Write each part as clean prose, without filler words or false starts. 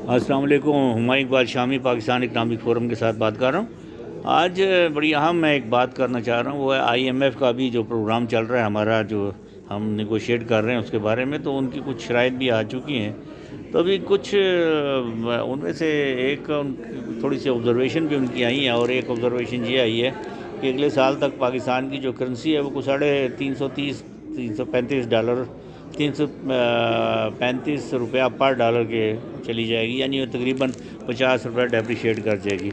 السلام علیکم، ہمایوں اقبال شامی پاکستان اکنامک فورم کے ساتھ بات کر رہا ہوں۔ آج بڑی اہم میں ایک بات کرنا چاہ رہا ہوں، وہ ہے آئی ایم ایف کا بھی جو پروگرام چل رہا ہے ہمارا، جو ہم نیگوشیٹ کر رہے ہیں اس کے بارے میں، تو ان کی کچھ شرائط بھی آ چکی ہیں۔ تو ابھی کچھ ان میں سے ایک تھوڑی سی آبزرویشن بھی ان کی آئی ہیں، اور ایک آبزرویشن یہ آئی ہے کہ اگلے سال تک پاکستان کی جو کرنسی ہے وہ کچھ $335 روپیہ پر ڈالر کے چلی جائے گی، یعنی تقریباً $50 ڈیپریشیٹ کر جائے گی۔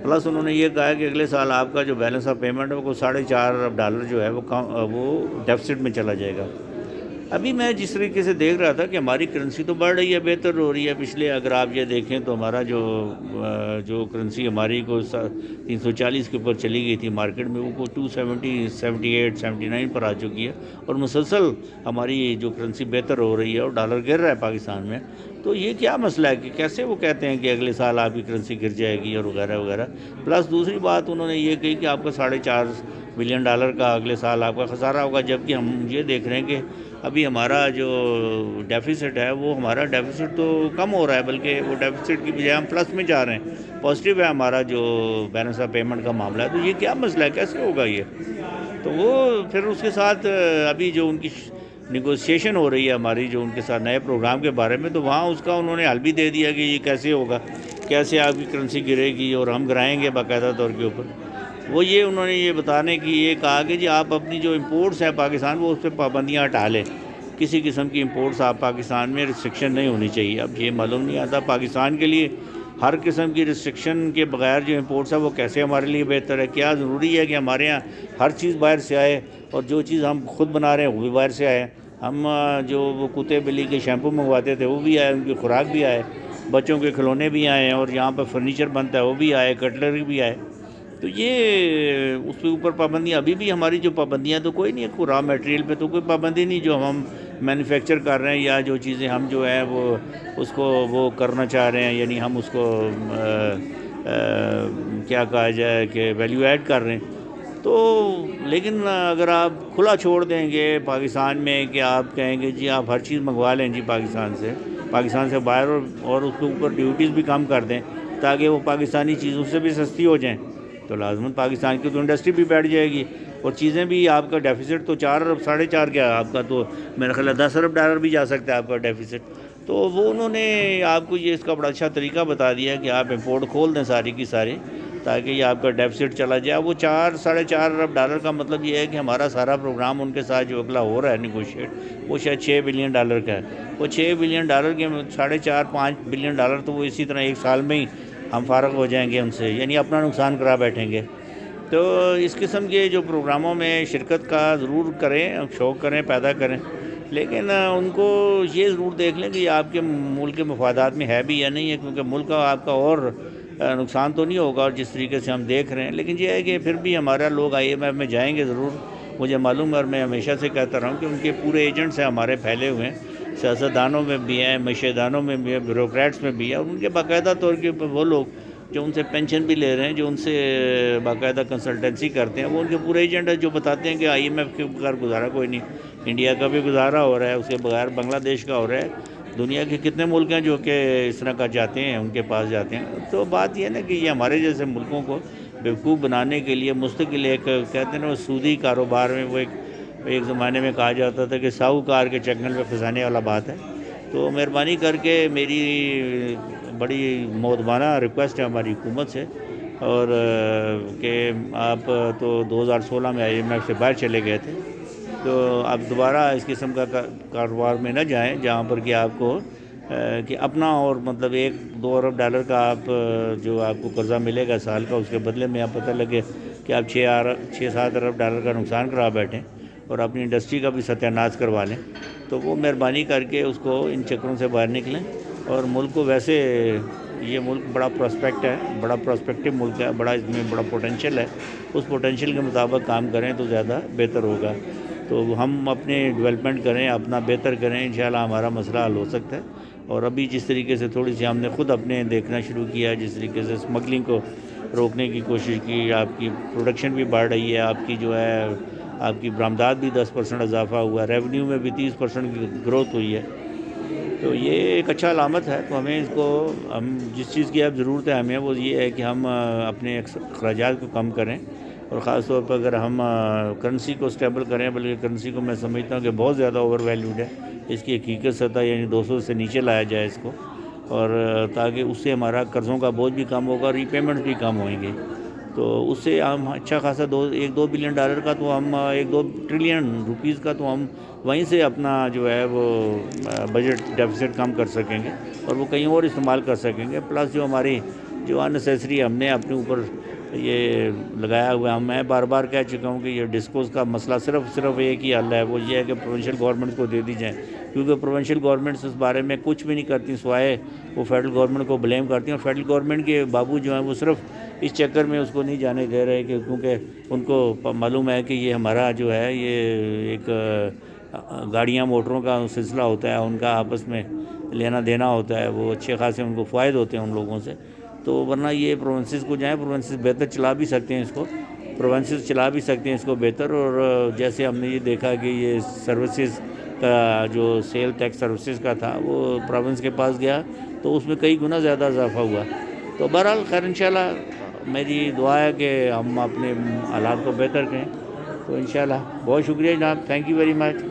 پلس انہوں نے یہ کہا ہے کہ اگلے سال آپ کا جو بیلنس آف پیمنٹ ہے وہ $4.5 جو ہے وہ ڈیفیسٹ میں چلا جائے گا۔ ابھی میں جس طریقے سے دیکھ رہا تھا کہ ہماری کرنسی تو بڑھ رہی ہے، بہتر ہو رہی ہے۔ پچھلے اگر آپ یہ دیکھیں تو ہمارا جو کرنسی ہماری کو 340 کے اوپر چلی گئی تھی مارکیٹ میں، وہ 270 78 79 پر آ چکی ہے، اور مسلسل ہماری جو کرنسی بہتر ہو رہی ہے اور ڈالر گر رہا ہے پاکستان میں۔ تو یہ کیا مسئلہ ہے کہ کیسے وہ کہتے ہیں کہ اگلے سال آپ کی کرنسی گر جائے گی اور وغیرہ وغیرہ۔ پلس دوسری بات انہوں نے یہ کہی کہ آپ کا $4.5 بلین کا اگلے سال آپ کا خسارہ ہوگا، جبکہ ہم یہ دیکھ رہے ہیں کہ ابھی ہمارا جو ڈیفیسٹ ہے وہ ہمارا ڈیفیسٹ تو کم ہو رہا ہے، بلکہ وہ ڈیفیسٹ کی بجائے ہم پلس میں جا رہے ہیں، پازیٹیو ہے ہمارا جو بیلنس آف پیمنٹ کا معاملہ ہے۔ تو یہ کیا مسئلہ ہے، کیسے ہوگا یہ؟ تو وہ پھر اس کے ساتھ ابھی جو ان کی نیگوسیشن ہو رہی ہے ہماری جو ان کے ساتھ نئے پروگرام کے بارے میں، تو وہاں اس کا انہوں نے حل بھی دے دیا کہ یہ کیسے ہوگا، کیسے آپ کی کرنسی گرے گی اور ہم گرائیں گے باقاعدہ طور کے اوپر۔ وہ یہ انہوں نے یہ بتانے کی یہ کہا کہ جی آپ اپنی جو امپورٹس ہیں پاکستان، وہ اس پہ پابندیاں ہٹا لیں، کسی قسم کی امپورٹس آپ پاکستان میں ریسٹرکشن نہیں ہونی چاہیے۔ اب یہ معلوم نہیں آتا پاکستان کے لیے ہر قسم کی ریسٹرکشن کے بغیر جو امپورٹس ہے وہ کیسے ہمارے لیے بہتر ہے۔ کیا ضروری ہے کہ ہمارے یہاں ہر چیز باہر سے آئے، اور جو چیز ہم خود بنا رہے ہیں وہ بھی باہر سے آئے؟ ہم جو وہ کتے بلی کے شیمپو منگواتے تھے وہ بھی آئے، ان کی خوراک بھی آئے، بچوں کے کھلونے بھی آئے، اور یہاں پہ فرنیچر بنتا ہے وہ بھی آئے، کٹلری بھی آئے۔ تو یہ اس کے اوپر پابندیاں، ابھی بھی ہماری جو پابندیاں تو کوئی نہیں ہے، را میٹیریل پہ تو کوئی پابندی نہیں جو ہم مینوفیکچر کر رہے ہیں، یا جو چیزیں ہم جو ہے وہ اس کو وہ کرنا چاہ رہے ہیں، یعنی ہم اس کو کیا کہا جائے کہ ویلیو ایڈ کر رہے ہیں۔ تو لیکن اگر آپ کھلا چھوڑ دیں گے پاکستان میں کہ آپ کہیں گے جی آپ ہر چیز منگوا لیں جی پاکستان سے باہر، اور اس کے اوپر ڈیوٹیز بھی کم کر دیں تاکہ وہ پاکستانی چیزوں سے بھی سستی ہو جائیں، تو لازماً پاکستان کی تو انڈسٹری بھی بیٹھ جائے گی، اور چیزیں بھی آپ کا ڈیفیسٹ تو 4 4.5 کیا آپ کا تو میرا خیال ہے $10 بھی جا سکتا ہے آپ کا ڈیفیسٹ۔ تو وہ انہوں نے آپ کو یہ اس کا بڑا اچھا طریقہ بتا دیا کہ آپ امپورٹ کھول دیں ساری کی ساری، تاکہ یہ آپ کا ڈیفیسٹ چلا جائے۔ وہ 4 4.5 ارب کا مطلب یہ ہے کہ ہمارا سارا پروگرام ان کے ساتھ جو اگلا ہو رہا ہے نیگوشیٹ، وہ شاید $6 بلین کا ہے۔ وہ $6 بلین کے 4.5 5 بلین ڈالر تو وہ اسی طرح ایک سال میں ہی ہم فارغ ہو جائیں گے ان سے، یعنی اپنا نقصان کرا بیٹھیں گے۔ تو اس قسم کے جو پروگراموں میں شرکت کا ضرور کریں، شوق کریں، پیدا کریں، لیکن ان کو یہ ضرور دیکھ لیں کہ یہ آپ کے ملک کے مفادات میں ہے بھی یا نہیں ہے، کیونکہ ملک کا آپ کا اور نقصان تو نہیں ہوگا، اور جس طریقے سے ہم دیکھ رہے ہیں۔ لیکن یہ ہے کہ پھر بھی ہمارا لوگ آئی ایم ایف میں جائیں گے ضرور، مجھے معلوم ہے، اور میں ہمیشہ سے کہتا رہا ہوں کہ ان کے پورے ایجنٹس ہیں ہمارے پھیلے ہوئے ہیں، سیاستدانوں میں بھی ہیں، معیشت دانوں میں بھی ہیں، بیوروکریٹس میں بھی ہیں، اور ان کے باقاعدہ طور کے وہ لوگ جو ان سے پینشن بھی لے رہے ہیں، جو ان سے باقاعدہ کنسلٹنسی کرتے ہیں، وہ ان کے پورے ایجنٹ ہیں جو بتاتے ہیں کہ آئی ایم ایف کے بغیر گزارا کوئی نہیں، انڈیا کا بھی گزارا ہو رہا ہے، اس کے بغیر بنگلہ دیش کا ہو رہا ہے، دنیا کے کتنے ملک ہیں جو کہ اس طرح کا جاتے ہیں، ان کے پاس جاتے ہیں۔ تو بات یہ ہے نا کہ یہ ہمارے جیسے ملکوں کو بیوقوف بنانے کے لیے مستقل ایک کہتے ہیں نا وہ سودی کاروبار میں، وہ ایک زمانے میں کہا جاتا تھا کہ ساہوکار کے چنگل میں پھنسانے والا بات ہے۔ تو مہربانی کر کے میری بڑی مؤدبانہ ریکویسٹ ہے ہماری حکومت سے، اور کہ آپ تو 2016 میں آئی ایم ایف سے باہر چلے گئے تھے، تو آپ دوبارہ اس قسم کا کاروبار میں نہ جائیں جہاں پر کہ آپ کو کہ اپنا اور مطلب $1 2 ارب کا آپ جو آپ کو قرضہ ملے گا سال کا، اس کے بدلے میں آپ پتہ لگے کہ آپ 6 7 ارب ڈالر کا نقصان کرا بیٹھیں اور اپنی انڈسٹری کا بھی ستیہ ناش کروا لیں۔ تو وہ مہربانی کر کے اس کو ان چکروں سے باہر نکلیں، اور ملک کو ویسے یہ ملک بڑا پراسپیکٹ ہے، بڑا پراسپیکٹو ملک ہے، بڑا اس میں بڑا پوٹینشیل ہے، اس پوٹینشیل کے مطابق کام کریں تو زیادہ بہتر ہوگا۔ تو ہم اپنے ڈیولپمنٹ کریں، اپنا بہتر کریں، انشاءاللہ ہمارا مسئلہ حل ہو سکتا ہے۔ اور ابھی جس طریقے سے تھوڑی سی ہم نے خود اپنے دیکھنا شروع کیا ہے، جس طریقے سے اسمگلنگ کو روکنے کی کوشش کی، آپ کی پروڈکشن بھی بڑھ رہی ہے، آپ کی جو ہے آپ کی برآمدات بھی 10% اضافہ ہوا ہے، ریونیو میں بھی 30% کی گروتھ ہوئی ہے۔ تو یہ ایک اچھا علامت ہے. تو ہمیں اس کو ہم جس چیز کی اب ضرورت ہے ہمیں وہ یہ ہے کہ ہم اپنے اخراجات کو کم کریں, اور خاص طور پر اگر ہم کرنسی کو اسٹیبل کریں, بلکہ کرنسی کو میں سمجھتا ہوں کہ بہت زیادہ اوور ویلیوڈ ہے, اس کی حقیقت سطح یعنی 200 سے نیچے لایا جائے اس کو, اور تاکہ اس سے ہمارا قرضوں کا بوجھ بھی کم ہوگا, ری پیمنٹ بھی کم ہوئیں گے. تو اس سے ہم اچھا خاصا $1-2 بلین کا تو ہم 1-2 ٹریلین روپیز کا تو ہم وہیں سے اپنا جو ہے وہ بجٹ ڈیفیسٹ کم کر سکیں گے, اور وہ کہیں اور استعمال کر سکیں گے. پلس جو ہماری جو اننیسیسری ہم نے اپنے اوپر یہ لگایا ہوا ہے, میں بار بار کہہ چکا ہوں کہ یہ ڈسکوز کا مسئلہ صرف ایک ہی حل ہے, وہ یہ ہے کہ پروونشل گورنمنٹ کو دے دی جائیں, کیونکہ پروونشل گورنمنٹس اس بارے میں کچھ بھی نہیں کرتی سوائے وہ فیڈرل گورنمنٹ کو بلیم کرتی ہیں, اور فیڈرل گورنمنٹ کے بابو جو ہیں وہ صرف اس چکر میں اس کو نہیں جانے دے رہے کہ کیونکہ ان کو معلوم ہے کہ یہ ہمارا جو ہے یہ ایک گاڑیاں موٹروں کا سلسلہ ہوتا ہے, ان کا آپس میں لینا دینا ہوتا ہے, وہ اچھے خاصے ان کو فائد ہوتے ہیں ان لوگوں سے. تو ورنہ یہ پروونسز کو جائیں, پروونسز بہتر چلا بھی سکتے ہیں اس کو بہتر. اور جیسے ہم نے یہ دیکھا کہ یہ سروسز کا جو سیل ٹیکس سروسز کا تھا وہ پروونس کے پاس گیا تو اس میں کئی گنا زیادہ اضافہ ہوا. تو بہرحال خیر انشاءاللہ میری دعا ہے کہ ہم اپنے حالات کو بہتر کریں. تو انشاءاللہ بہت شکریہ جناب, تھینک یو ویری مچ.